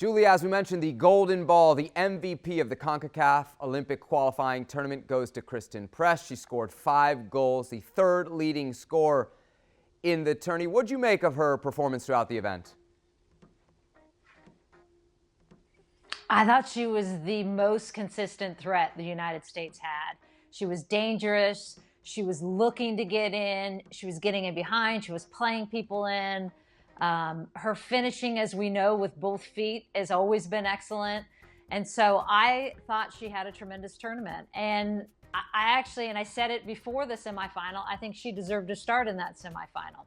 Julie, as we mentioned, the Golden Ball, the MVP of the CONCACAF Olympic qualifying tournament goes to Christen Press. She scored 5 goals, the third leading scorer in the tourney. What'd you make of her performance throughout the event? I thought she was the most consistent threat the United States had. She was dangerous. She was looking to get in. She was getting in behind. She was playing people in. Her finishing, as we know, with both feet has always been excellent. And so I thought she had a tremendous tournament. And I actually, and I said it before the semifinal, I think she deserved to start in that semifinal.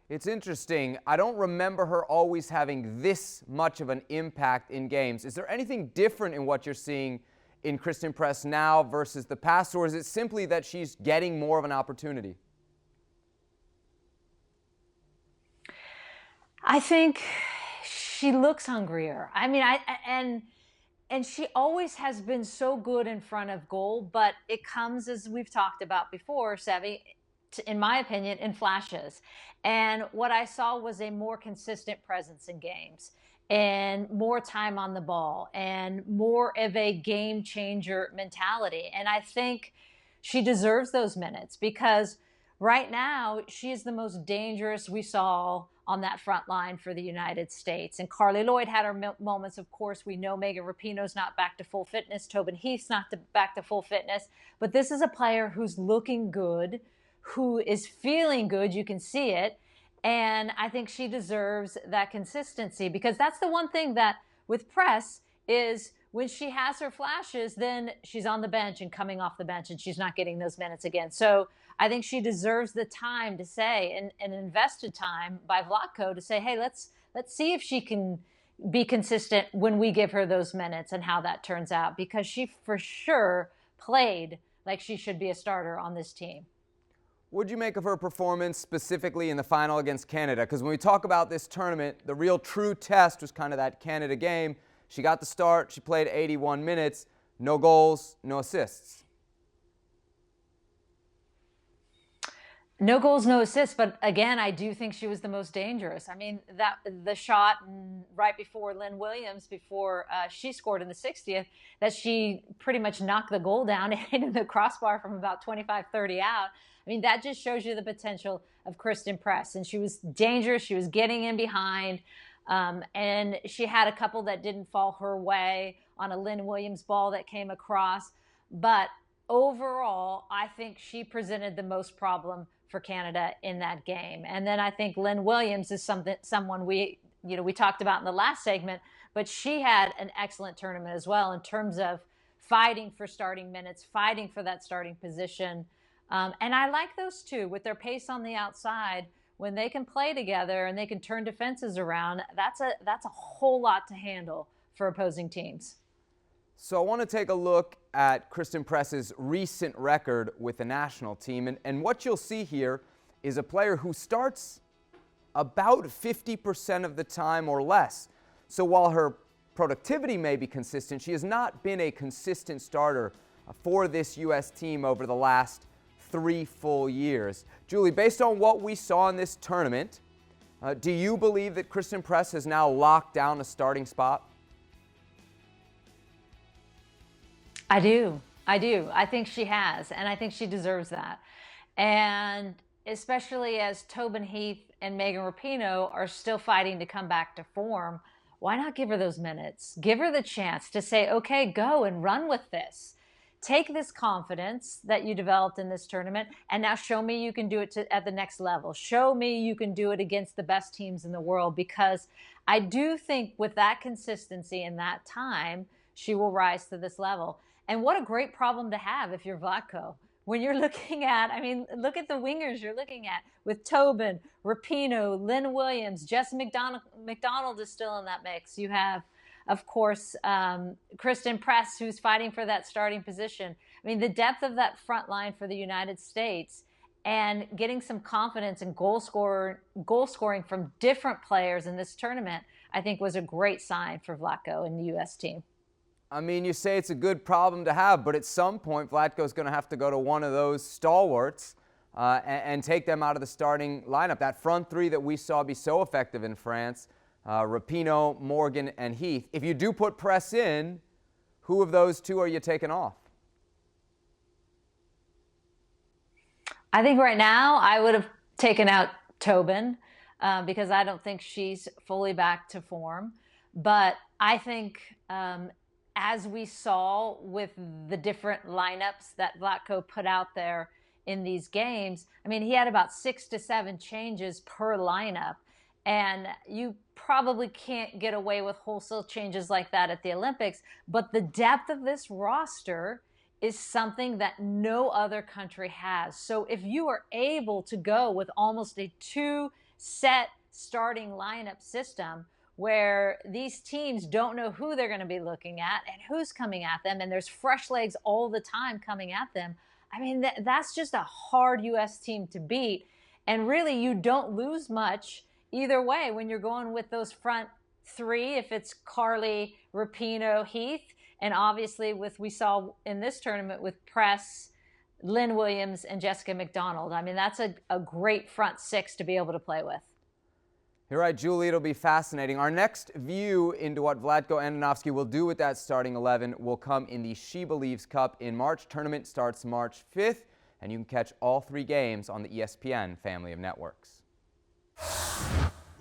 It's interesting. I don't remember her always having this much of an impact in games. Is there anything different in what you're seeing in Christen Press now versus the past, or is it simply that she's getting more of an opportunity? I think she looks hungrier. I mean, and she always has been so good in front of goal, but it comes, as we've talked about before, Sevi, in my opinion, in flashes. And what I saw was a more consistent presence in games and more time on the ball and more of a game changer mentality. And I think she deserves those minutes because right now she is the most dangerous we saw on that front line for the United States. And Carly Lloyd had her moments, of course. We know Megan Rapinoe's not back to full fitness. Tobin Heath's not back to full fitness. But this is a player who's looking good, who is feeling good. You can see it. And I think she deserves that consistency because that's the one thing that with Press is when she has her flashes, then she's on the bench and coming off the bench and she's not getting those minutes again. So I think she deserves the time to say and invested time by Vlatko to say, hey, let's see if she can be consistent when we give her those minutes and how that turns out, because she for sure played like she should be a starter on this team. What'd you make of her performance specifically in the final against Canada? Because when we talk about this tournament, the real true test was kind of that Canada game. She got the start. She played 81 minutes. No goals, no assists. No goals, no assists. But again, I do think she was the most dangerous. I mean, the shot right before Lynn Williams, before she scored in the 60th, that she pretty much knocked the goal down and hit the crossbar from about 25, 30 out. I mean, that just shows you the potential of Christen Press. And she was dangerous. She was getting in behind. And she had a couple that didn't fall her way on a Lynn Williams ball that came across. But overall, I think she presented the most problem for Canada in that game. And then I think Lynn Williams is someone we talked about in the last segment, but she had an excellent tournament as well in terms of fighting for starting minutes, fighting for that starting position. And I like those two with their pace on the outside. When they can play together and they can turn defenses around, that's a whole lot to handle for opposing teams. So I want to take a look at Christen Press's recent record with the national team. And what you'll see here is a player who starts about 50% of the time or less. So while her productivity may be consistent, she has not been a consistent starter for this U.S. team over the last 3 full years. Julie, based on what we saw in this tournament, do you believe that Christen Press has now locked down a starting spot? I do. I think she has, and I think she deserves that. And especially as Tobin Heath and Megan Rapinoe are still fighting to come back to form, why not give her those minutes? Give her the chance to say, okay, go and run with this. Take this confidence that you developed in this tournament, and now show me you can do it at the next level. Show me you can do it against the best teams in the world, because I do think with that consistency and that time, she will rise to this level. And what a great problem to have if you're Vlatko. When you're looking at, I mean, look at the wingers you're looking at with Tobin, Rapinoe, Lynn Williams, Jess McDonald is still in that mix. You have, of course, Christen Press, who's fighting for that starting position. I mean, the depth of that front line for the United States and getting some confidence in goal scoring from different players in this tournament, I think was a great sign for Vlatko and the U.S. team. I mean, you say it's a good problem to have, but at some point, Vlatko's going to have to go to one of those stalwarts and take them out of the starting lineup. That front three that we saw be so effective in France, Rapinoe, Morgan, and Heath. If you do put Press in, who of those two are you taking off? I think right now I would have taken out Tobin because I don't think she's fully back to form. But I think as we saw with the different lineups that Vlatko put out there in these games, I mean, he had about 6 to 7 changes per lineup. And you probably can't get away with wholesale changes like that at the Olympics. But the depth of this roster is something that no other country has. So if you are able to go with almost a 2-set starting lineup system where these teams don't know who they're going to be looking at and who's coming at them, and there's fresh legs all the time coming at them, I mean, that's just a hard U.S. team to beat. And really, you don't lose much either way when you're going with those front three, if it's Carly, Rapinoe, Heath, and obviously we saw in this tournament with Press, Lynn Williams, and Jessica McDonald. I mean, that's a great front six to be able to play with. You're right, Julie. It'll be fascinating. Our next view into what Vlatko Andonovski will do with that starting 11 will come in the She Believes Cup in March. Tournament starts March 5th, and you can catch all 3 games on the ESPN family of networks.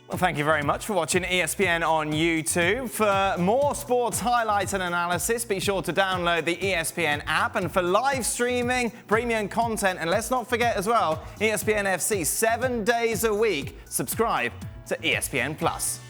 Well, thank you very much for watching ESPN on YouTube. For more sports highlights and analysis, be sure to download the ESPN app. And for live streaming, premium content, and let's not forget as well, ESPN FC 7 days a week. Subscribe to ESPN+.